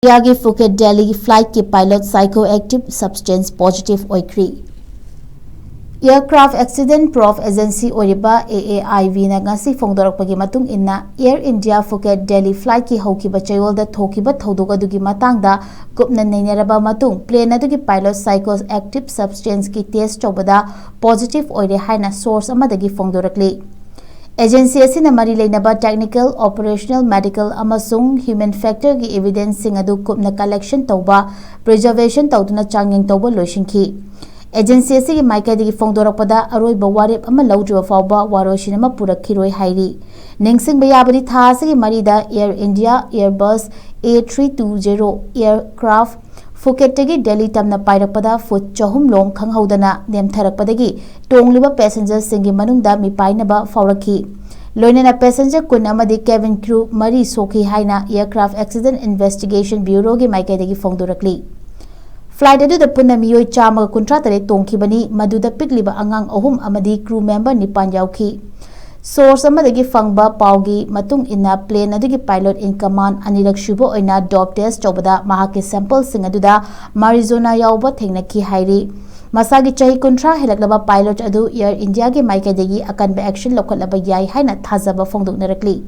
India की Phuket Delhi flight की pilot psychoactive substance positive ओइख्रे aircraft accident probe agency AAIV नासी फोंदोरकपगी मतुंग इन्ना air India Phuket Delhi flight की हौकिबा चयोलदा थोकिबा थौदोक अदुगी मातांगदा कुपना नैनरबा मतुंग प्लेन अदुगी पायलट साइकोएक्टिव सब्सटेंस की टेस्ट तौबदा पॉजिटिव ओइरे हाइना सोर्स अमदगी फोंदोरकली एजेंसी असिना मरी लेनबा टेक्निकल ऑपरेशनल मेडिकल अमसुंग ह्यूमन फैक्टर की एविडेंस सिंग अदु कुपना कलेक्शन तौबा प्रिजर्वेशन तौदुना चांगिंग तौबा लोइसिंखी एजेंसी असिगी माइकैदगी फोंदोरकपदा अरोइबा वारेप अमा लौद्रिबा फावबा वारोइसिन अमा पुरक्खिरोइ हाइरि निंगसिंगबा याबदि था असिगी मरीदा air India airbus A320 aircraft फुकेटगी दिल्ली तमना पाइरकपदा फुट चहुम लोम खंगहौदना नेमथरकपदगी टोंगलिबा पैसेंजर सिंगी मनुंगदा मिपाइनबा फावरखी लोइनना पैसेंजर कुन अमदि केबिन क्रू मरी सोखी हाइना एयरक्राफ्ट एक्सीडेंट इन्वेस्टिगेशन ब्यूरो की माइकैदगी फोंदोरकली फ्लाइट अदुदा पुन्ना मियोय 153 तोंखिबनी मदुदा पिकलिबा अंगांग अहुम अमदि क्रू मेंबर निपान याउखी सोर्स अमदगी फंगबा पाउगी मतुंग इन्ना प्लेन अदुगी पायलट इन कमांड अनिरक शुबो ओइना डॉप टेस्ट तौबदा महाके सैंपल सिंग अदुदा मारिजोना याउबा थेंगनखी हाइरि मसागी चाही 50 हेलकलबा पायलट अदु एयर इंडिया के माइकैदगी अकनबा एक्शन लौखटलबा याई हाइना थाजबा फोंदोकनरकली।